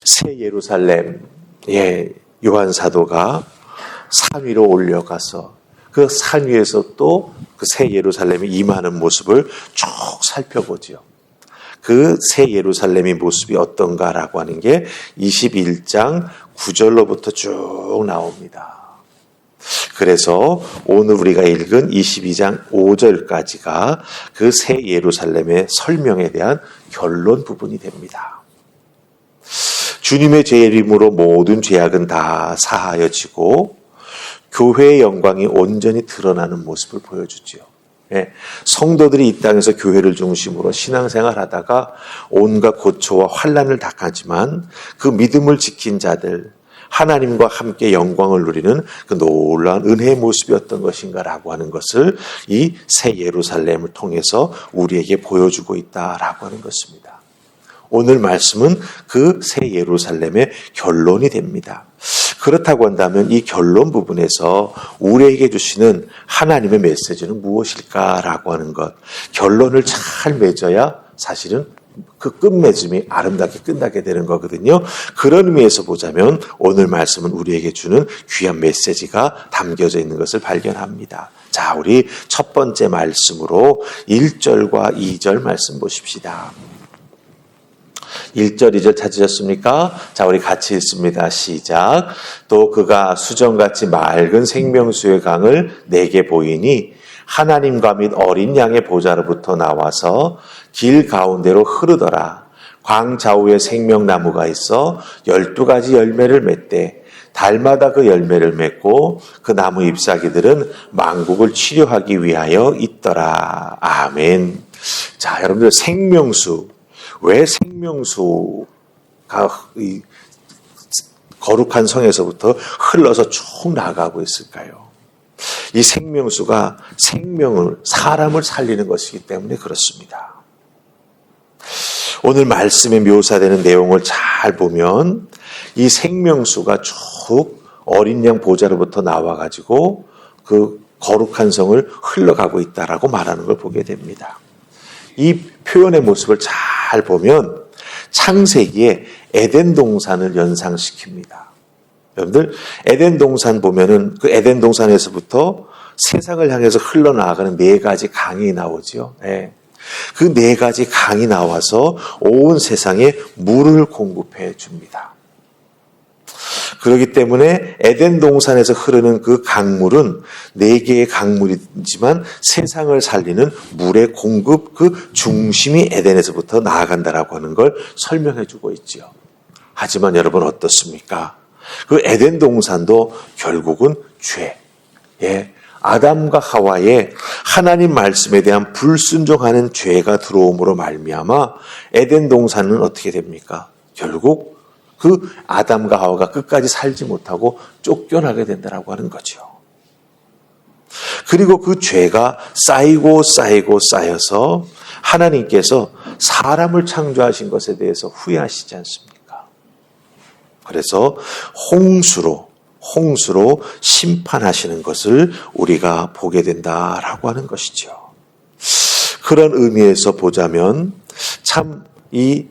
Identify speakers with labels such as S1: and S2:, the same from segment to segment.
S1: 새 예루살렘, 요한 사도가 산 위로 올려가서 그 산 위에서 또 그 새 예루살렘이 임하는 모습을 쭉 살펴보죠. 그 새 예루살렘의 모습이 어떤가라고 하는 게 21장 9절로부터 쭉 나옵니다. 그래서 오늘 우리가 읽은 22장 5절까지가 그 새 예루살렘의 설명에 대한 결론 부분이 됩니다. 주님의 죄의 이름으로 모든 죄악은 다 사하여지고 교회의 영광이 온전히 드러나는 모습을 보여주지요. 성도들이 이 땅에서 교회를 중심으로 신앙생활 하다가 온갖 고초와 환난을 당하지만 그 믿음을 지킨 자들, 하나님과 함께 영광을 누리는 그 놀라운 은혜의 모습이 어떤 것인가라고 하는 것을 이 새 예루살렘을 통해서 우리에게 보여주고 있다라고 하는 것입니다. 오늘 말씀은 그 새 예루살렘의 결론이 됩니다. 그렇다고 한다면 이 결론 부분에서 우리에게 주시는 하나님의 메시지는 무엇일까라고 하는 것, 결론을 잘 맺어야 사실은 그 끝맺음이 아름답게 끝나게 되는 거거든요. 그런 의미에서 보자면 오늘 말씀은 우리에게 주는 귀한 메시지가 담겨져 있는 것을 발견합니다. 자, 우리 첫 번째 말씀으로 1절과 2절 말씀 보십시다. 1절, 2절 찾으셨습니까? 자, 우리 같이 읽습니다. 시작. 또 그가 수정같이 맑은 생명수의 강을 내게 보이니 하나님과 및 어린 양의 보좌로부터 나와서 길 가운데로 흐르더라. 광 좌우에 생명나무가 있어 12가지 열매를 맺되 달마다 그 열매를 맺고 그 나무 잎사귀들은 만국을 치료하기 위하여 있더라. 아멘. 자, 여러분들 생명수. 왜 생명수가 이 거룩한 성에서부터 흘러서 쭉 나가고 있을까요? 이 생명수가 사람을 살리는 것이기 때문에 그렇습니다. 오늘 말씀에 묘사되는 내용을 잘 보면 이 생명수가 쭉 어린 양 보좌로부터 나와가지고 그 거룩한 성을 흘러가고 있다라고 말하는 걸 보게 됩니다. 이 표현의 모습을 잘 보면 창세기에 에덴 동산을 연상시킵니다. 여러분들 에덴 동산 보면은 그 에덴 동산에서부터 세상을 향해서 흘러나가는 4가지 강이 나오죠. 그 4가지 강이 나와서 온 세상에 물을 공급해 줍니다. 그렇기 때문에 에덴 동산에서 흐르는 그 강물은 4개의 강물이지만 세상을 살리는 물의 공급 그 중심이 에덴에서부터 나아간다라고 하는 걸 설명해 주고 있죠. 하지만 여러분 어떻습니까? 그 에덴 동산도 결국은 죄. 아담과 하와의 하나님 말씀에 대한 불순종하는 죄가 들어옴으로 말미암아 에덴 동산은 어떻게 됩니까? 결국 그 아담과 하와가 끝까지 살지 못하고 쫓겨나게 된다라고 하는 거죠. 그리고 그 죄가 쌓여서 하나님께서 사람을 창조하신 것에 대해서 후회하시지 않습니까? 그래서 홍수로 심판하시는 것을 우리가 보게 된다라고 하는 것이죠. 그런 의미에서 보자면 참 이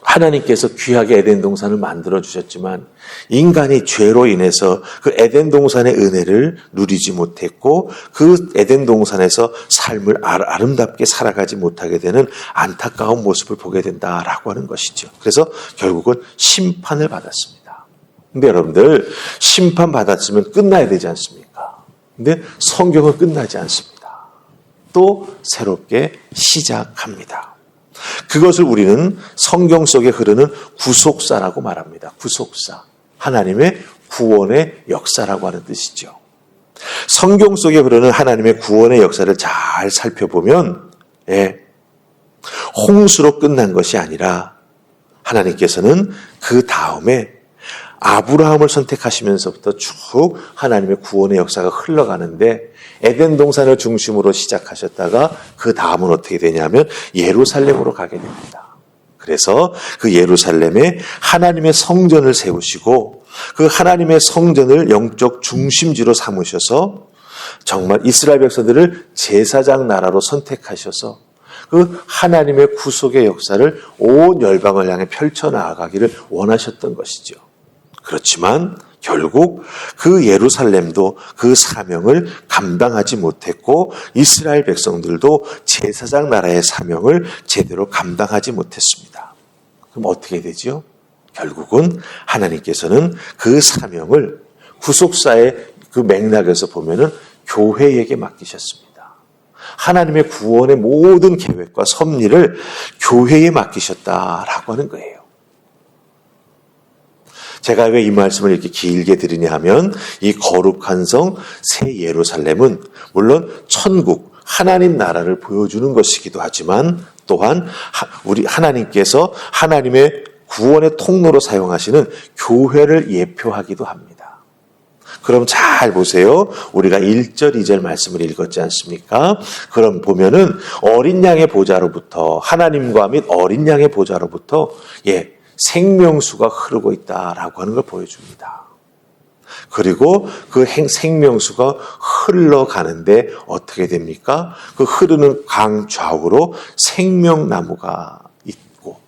S1: 하나님께서 귀하게 에덴 동산을 만들어 주셨지만 인간이 죄로 인해서 그 에덴 동산의 은혜를 누리지 못했고 그 에덴 동산에서 삶을 아름답게 살아가지 못하게 되는 안타까운 모습을 보게 된다라고 하는 것이죠. 그래서 결국은 심판을 받았습니다. 근데 여러분들 심판받았으면 끝나야 되지 않습니까? 근데 성경은 끝나지 않습니다. 또 새롭게 시작합니다. 그것을 우리는 성경 속에 흐르는 구속사라고 말합니다. 구속사. 하나님의 구원의 역사라고 하는 뜻이죠. 성경 속에 흐르는 하나님의 구원의 역사를 잘 살펴보면 홍수로 끝난 것이 아니라 하나님께서는 그 다음에 아브라함을 선택하시면서부터 쭉 하나님의 구원의 역사가 흘러가는데 에덴 동산을 중심으로 시작하셨다가 그 다음은 어떻게 되냐면 예루살렘으로 가게 됩니다. 그래서 그 예루살렘에 하나님의 성전을 세우시고 그 하나님의 성전을 영적 중심지로 삼으셔서 정말 이스라엘 백성들을 제사장 나라로 선택하셔서 그 하나님의 구속의 역사를 온 열방을 향해 펼쳐나가기를 원하셨던 것이죠. 그렇지만 결국 그 예루살렘도 그 사명을 감당하지 못했고 이스라엘 백성들도 제사장 나라의 사명을 제대로 감당하지 못했습니다. 그럼 어떻게 되죠? 결국은 하나님께서는 그 사명을 구속사의 그 맥락에서 보면은 교회에게 맡기셨습니다. 하나님의 구원의 모든 계획과 섭리를 교회에 맡기셨다라고 하는 거예요. 제가 왜 이 말씀을 이렇게 길게 드리냐 하면 이 거룩한 성 새 예루살렘은 물론 천국 하나님 나라를 보여주는 것이기도 하지만 또한 우리 하나님께서 하나님의 구원의 통로로 사용하시는 교회를 예표하기도 합니다. 그럼 잘 보세요. 우리가 1절, 2절 말씀을 읽었지 않습니까? 그럼 보면은 어린 양의 보좌로부터 하나님과 및 어린 양의 보좌로부터 생명수가 흐르고 있다라고 하는 걸 보여줍니다. 그리고 그 생명수가 흘러가는데 어떻게 됩니까? 그 흐르는 강 좌우로 생명나무가 있고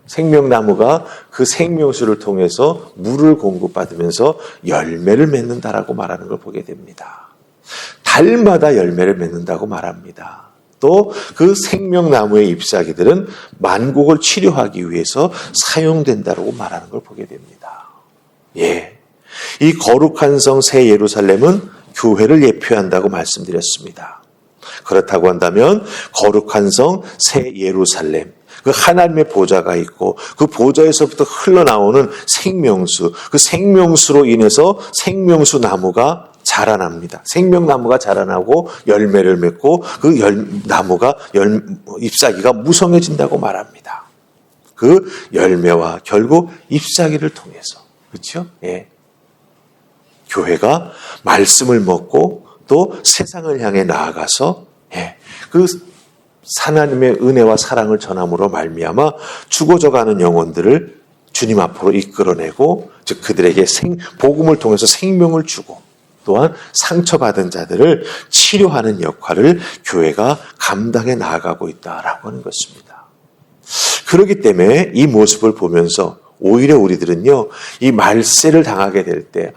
S1: 생명나무가 그 생명수를 통해서 물을 공급받으면서 열매를 맺는다라고 말하는 걸 보게 됩니다. 달마다 열매를 맺는다고 말합니다. 또 그 생명나무의 잎사귀들은 만국을 치료하기 위해서 사용된다라고 말하는 걸 보게 됩니다. 이 거룩한 성 새 예루살렘은 교회를 예표한다고 말씀드렸습니다. 그렇다고 한다면 거룩한 성 새 예루살렘, 그 하나님의 보좌가 있고 그 보좌에서부터 흘러나오는 생명수, 그 생명수로 인해서 생명수 나무가 자라납니다. 생명나무가 자라나고 열매를 맺고 그 나무가 잎사귀가 무성해진다고 말합니다. 그 열매와 결국 잎사귀를 통해서 그렇죠? 교회가 말씀을 먹고 또 세상을 향해 나아가서 그 하나님의 은혜와 사랑을 전함으로 말미암아 죽어져가는 영혼들을 주님 앞으로 이끌어내고 즉 그들에게 복음을 통해서 생명을 주고 또한 상처받은 자들을 치료하는 역할을 교회가 감당해 나아가고 있다라고 하는 것입니다. 그렇기 때문에 이 모습을 보면서 오히려 우리들은요, 이 말세를 당하게 될 때,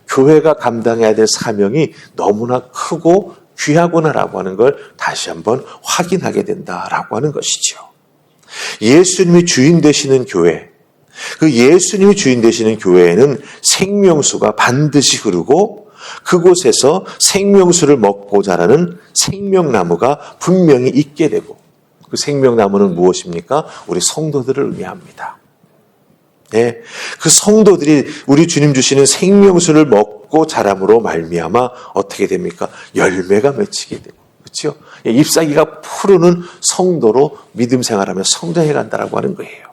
S1: 교회가 감당해야 될 사명이 너무나 크고 귀하구나라고 하는 걸 다시 한번 확인하게 된다라고 하는 것이죠. 예수님이 주인 되시는 교회, 그 예수님이 주인 되시는 교회에는 생명수가 반드시 흐르고 그곳에서 생명수를 먹고 자라는 생명나무가 분명히 있게 되고 그 생명나무는 무엇입니까? 우리 성도들을 의미합니다. 그 성도들이 우리 주님 주시는 생명수를 먹고 자람으로 말미암아 어떻게 됩니까? 열매가 맺히게 되고 그렇죠? 잎사귀가 푸르는 성도로 믿음 생활하며 성장해 간다라고 하는 거예요.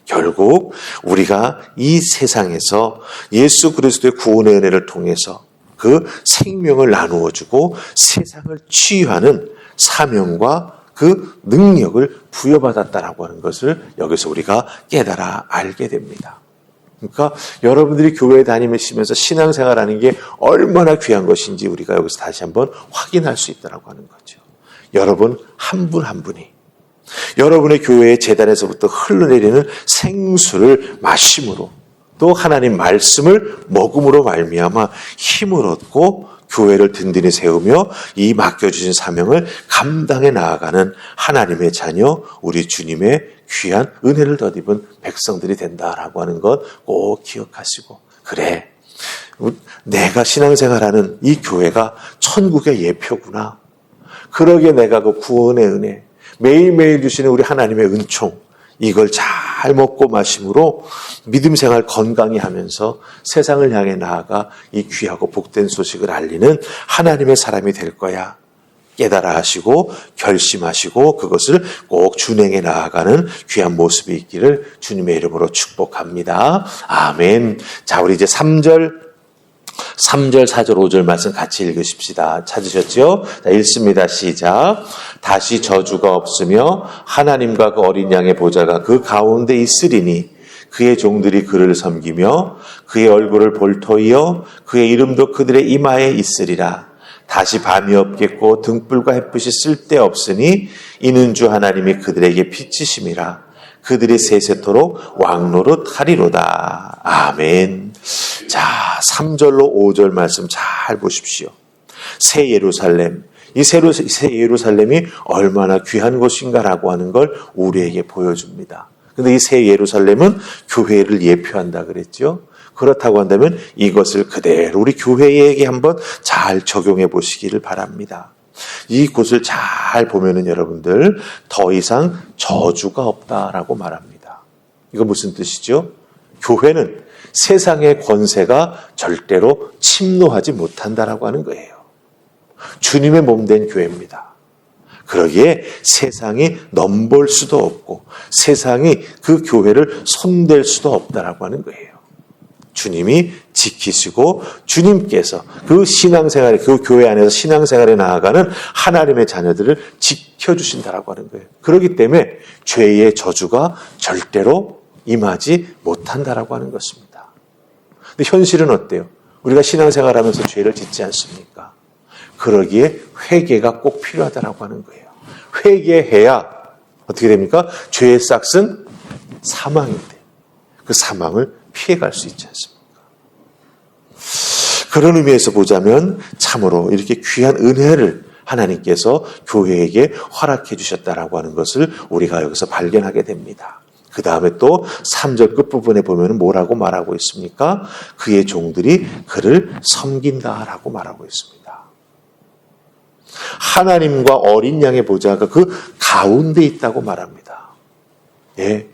S1: 결국 우리가 이 세상에서 예수 그리스도의 구원의 은혜를 통해서 그 생명을 나누어 주고 세상을 치유하는 사명과 그 능력을 부여받았다라고 하는 것을 여기서 우리가 깨달아 알게 됩니다. 그러니까 여러분들이 교회에 다니시면서 신앙생활하는 게 얼마나 귀한 것인지 우리가 여기서 다시 한번 확인할 수 있다라고 하는 거죠. 여러분 한 분 한 분이 여러분의 교회의 제단에서부터 흘러내리는 생수를 마심으로 또 하나님 말씀을 먹음으로 말미암아 힘을 얻고 교회를 든든히 세우며 이 맡겨주신 사명을 감당해 나아가는 하나님의 자녀, 우리 주님의 귀한 은혜를 덧입은 백성들이 된다라고 하는 것 꼭 기억하시고, 그래, 내가 신앙생활하는 이 교회가 천국의 예표구나. 그러기에 내가 그 구원의 은혜, 매일매일 주시는 우리 하나님의 은총, 이걸 잘 먹고 마심으로 믿음 생활 건강히 하면서 세상을 향해 나아가 이 귀하고 복된 소식을 알리는 하나님의 사람이 될 거야. 깨달아 하시고 결심하시고 그것을 꼭 준행해 나아가는 귀한 모습이 있기를 주님의 이름으로 축복합니다. 아멘. 자, 우리 이제 3절, 4절, 5절 말씀 같이 읽으십시다. 찾으셨죠? 자, 읽습니다. 시작. 다시 저주가 없으며 하나님과 그 어린 양의 보좌가 그 가운데 있으리니 그의 종들이 그를 섬기며 그의 얼굴을 볼 터이요 그의 이름도 그들의 이마에 있으리라. 다시 밤이 없겠고 등불과 햇빛이 쓸데없으니 이는 주 하나님이 그들에게 빛이심이라. 그들이 세세토록 왕노릇 하리로다. 아멘. 자, 3절로 5절 말씀 잘 보십시오. 새 예루살렘, 이 새 예루살렘이 얼마나 귀한 곳인가라고 하는 걸 우리에게 보여줍니다. 근데 이 새 예루살렘은 교회를 예표한다 그랬죠. 그렇다고 한다면 이것을 그대로 우리 교회에게 한번 잘 적용해 보시기를 바랍니다. 이 곳을 잘 보면은 여러분들 더 이상 저주가 없다라고 말합니다. 이거 무슨 뜻이죠? 교회는 세상의 권세가 절대로 침노하지 못한다라고 하는 거예요. 주님의 몸된 교회입니다. 그러기에 세상이 넘볼 수도 없고 세상이 그 교회를 손댈 수도 없다라고 하는 거예요. 주님이 지키시고 주님께서 그 신앙생활에, 그 교회 안에서 신앙생활에 나아가는 하나님의 자녀들을 지켜주신다라고 하는 거예요. 그렇기 때문에 죄의 저주가 절대로 임하지 못한다라고 하는 것입니다. 근데 현실은 어때요? 우리가 신앙생활하면서 죄를 짓지 않습니까? 그러기에 회개가 꼭 필요하다라고 하는 거예요. 회개해야 어떻게 됩니까? 죄의 싹은 사망인데 그 사망을 피해갈 수 있지 않습니까? 그런 의미에서 보자면 참으로 이렇게 귀한 은혜를 하나님께서 교회에게 허락해 주셨다라고 하는 것을 우리가 여기서 발견하게 됩니다. 그 다음에 또 3절 끝부분에 보면 뭐라고 말하고 있습니까? 그의 종들이 그를 섬긴다라고 말하고 있습니다. 하나님과 어린 양의 보좌가 그 가운데 있다고 말합니다. 예.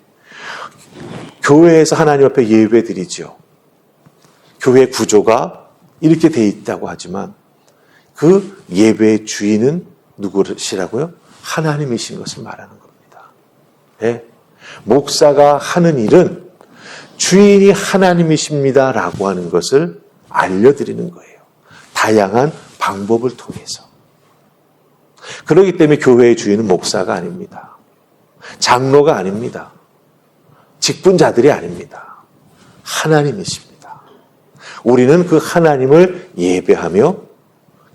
S1: 교회에서 하나님 앞에 예배 드리죠. 교회 구조가 이렇게 돼 있다고 하지만 그 예배의 주인은 누구시라고요? 하나님이신 것을 말하는 겁니다. 예. 목사가 하는 일은 주인이 하나님이십니다라고 하는 것을 알려드리는 거예요. 다양한 방법을 통해서. 그렇기 때문에 교회의 주인은 목사가 아닙니다. 장로가 아닙니다. 직분자들이 아닙니다. 하나님이십니다. 우리는 그 하나님을 예배하며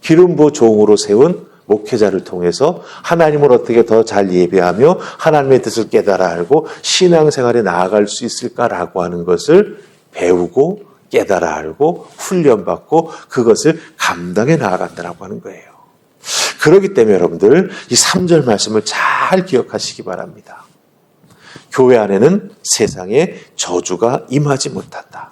S1: 기름부 종으로 세운 목회자를 통해서 하나님을 어떻게 더 잘 예배하며 하나님의 뜻을 깨달아 알고 신앙생활에 나아갈 수 있을까라고 하는 것을 배우고 깨달아 알고 훈련받고 그것을 감당해 나아간다라고 하는 거예요. 그렇기 때문에 여러분들 이 3절 말씀을 잘 기억하시기 바랍니다. 교회 안에는 세상에 저주가 임하지 못한다.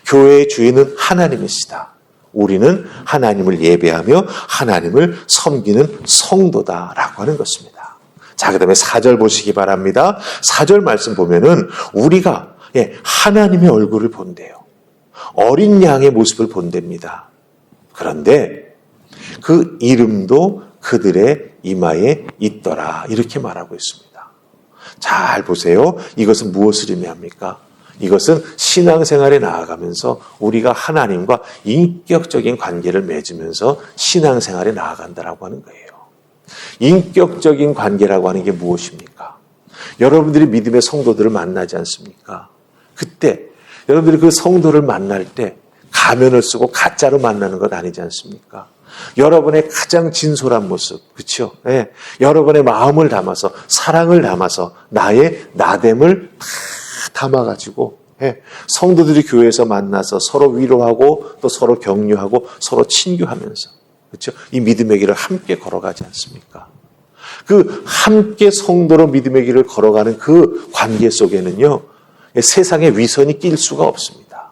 S1: 교회의 주인은 하나님이시다. 우리는 하나님을 예배하며 하나님을 섬기는 성도다라고 하는 것입니다. 자, 그 다음에 4절 보시기 바랍니다. 4절 말씀 보면은 우리가 하나님의 얼굴을 본대요. 어린 양의 모습을 본답니다. 그런데 그 이름도 그들의 이마에 있더라. 이렇게 말하고 있습니다. 잘 보세요. 이것은 무엇을 의미합니까? 이것은 신앙생활에 나아가면서 우리가 하나님과 인격적인 관계를 맺으면서 신앙생활에 나아간다라고 하는 거예요. 인격적인 관계라고 하는 게 무엇입니까? 여러분들이 믿음의 성도들을 만나지 않습니까? 그때 여러분들이 그 성도를 만날 때 가면을 쓰고 가짜로 만나는 것 아니지 않습니까? 여러분의 가장 진솔한 모습, 그렇죠? 예. 여러분의 마음을 담아서 사랑을 담아서 나의 나됨을 다 담아가지고 성도들이 교회에서 만나서 서로 위로하고 또 서로 격려하고 서로 친교하면서 그렇죠? 이 믿음의 길을 함께 걸어가지 않습니까? 그 함께 성도로 믿음의 길을 걸어가는 그 관계 속에는요 세상의 위선이 낄 수가 없습니다.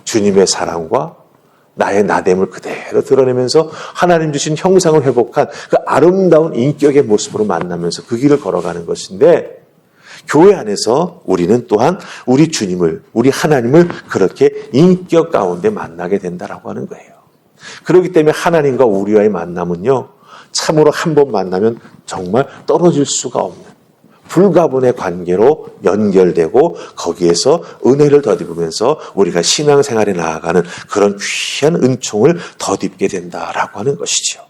S1: 주님의 사랑과 나의 나됨을 그대로 드러내면서 하나님 주신 형상을 회복한 그 아름다운 인격의 모습으로 만나면서 그 길을 걸어가는 것인데 교회 안에서 우리는 또한 우리 주님을, 우리 하나님을 그렇게 인격 가운데 만나게 된다라고 하는 거예요. 그렇기 때문에 하나님과 우리와의 만남은요, 참으로 한 번 만나면 정말 떨어질 수가 없는 불가분의 관계로 연결되고 거기에서 은혜를 덧입으면서 우리가 신앙생활에 나아가는 그런 귀한 은총을 덧입게 된다라고 하는 것이죠.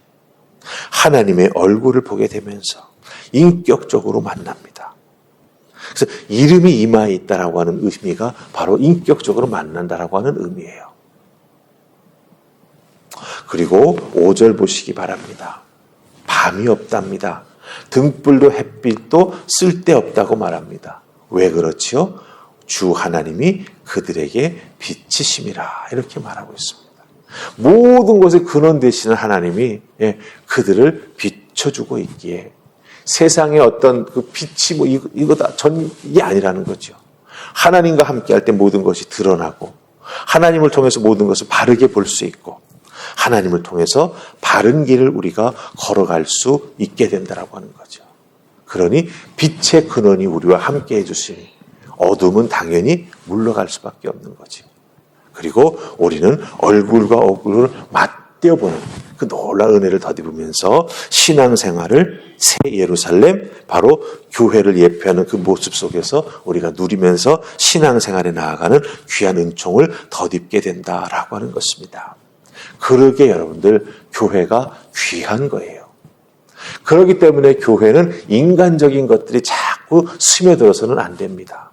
S1: 하나님의 얼굴을 보게 되면서 인격적으로 만납니다. 그래서 이름이 이마에 있다라고 하는 의미가 바로 인격적으로 만난다라고 하는 의미예요. 그리고 5절 보시기 바랍니다. 밤이 없답니다. 등불도 햇빛도 쓸데없다고 말합니다. 왜 그렇지요? 주 하나님이 그들에게 빛이심이라 이렇게 말하고 있습니다. 모든 것의 근원 되시는 하나님이 그들을 비춰주고 있기에 세상의 어떤 그 빛이 뭐 이거다 전 이게 아니라는 거죠. 하나님과 함께할 때 모든 것이 드러나고 하나님을 통해서 모든 것을 바르게 볼 수 있고 하나님을 통해서 바른 길을 우리가 걸어갈 수 있게 된다라고 하는 거죠. 그러니 빛의 근원이 우리와 함께 해주시니 어둠은 당연히 물러갈 수밖에 없는 거죠. 그리고 우리는 얼굴과 얼굴을 맞대어보는 그 놀라운 은혜를 덧입으면서 신앙생활을 새 예루살렘, 바로 교회를 예표하는 그 모습 속에서 우리가 누리면서 신앙생활에 나아가는 귀한 은총을 덧입게 된다라고 하는 것입니다. 그러게 여러분들 교회가 귀한 거예요. 그렇기 때문에 교회는 인간적인 것들이 자꾸 스며들어서는 안 됩니다.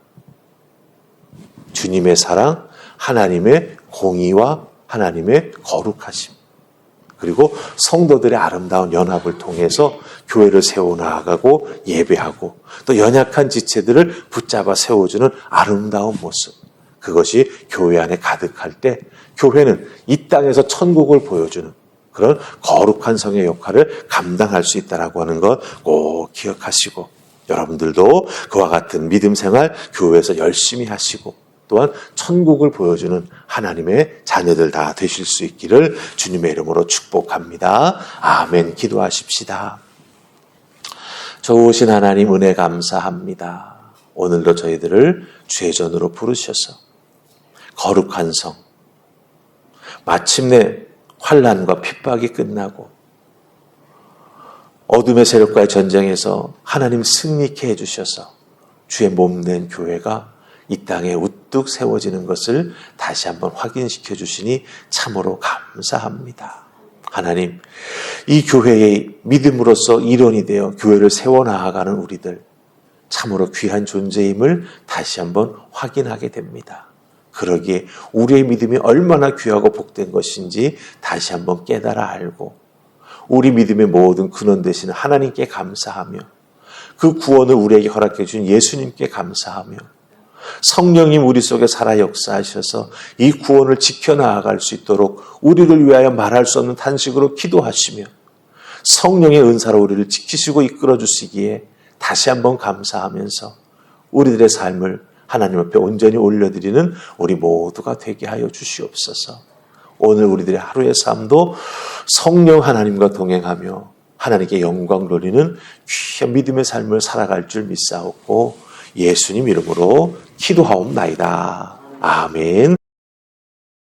S1: 주님의 사랑, 하나님의 공의와 하나님의 거룩하심, 그리고 성도들의 아름다운 연합을 통해서 교회를 세워나가고 예배하고 또 연약한 지체들을 붙잡아 세워주는 아름다운 모습, 그것이 교회 안에 가득할 때 교회는 이 땅에서 천국을 보여주는 그런 거룩한 성의 역할을 감당할 수 있다라고 하는 것 꼭 기억하시고, 여러분들도 그와 같은 믿음 생활 교회에서 열심히 하시고 또한 천국을 보여주는 하나님의 자녀들 다 되실 수 있기를 주님의 이름으로 축복합니다. 아멘. 기도하십시다. 좋으신 하나님 은혜 감사합니다. 오늘도 저희들을 주의 전으로 부르셔서 거룩한 성, 마침내 환난과 핍박이 끝나고 어둠의 세력과의 전쟁에서 하나님 승리케 해주셔서 주의 몸된 교회가 이 땅에 우뚝 세워지는 것을 다시 한번 확인시켜 주시니 참으로 감사합니다. 하나님, 이 교회의 믿음으로서 일원이 되어 교회를 세워나가는 우리들 참으로 귀한 존재임을 다시 한번 확인하게 됩니다. 그러기에 우리의 믿음이 얼마나 귀하고 복된 것인지 다시 한번 깨달아 알고 우리 믿음의 모든 근원 되시는 하나님께 감사하며 그 구원을 우리에게 허락해 주신 예수님께 감사하며 성령님 우리 속에 살아 역사하셔서 이 구원을 지켜나갈 수 있도록 우리를 위하여 말할 수 없는 탄식으로 기도하시며 성령의 은사로 우리를 지키시고 이끌어 주시기에 다시 한번 감사하면서 우리들의 삶을 하나님 앞에 온전히 올려드리는 우리 모두가 되게 하여 주시옵소서. 오늘 우리들의 하루의 삶도 성령 하나님과 동행하며 하나님께 영광 돌리는 귀한 믿음의 삶을 살아갈 줄 믿사옵고 예수님 이름으로 기도하옵나이다. 아멘.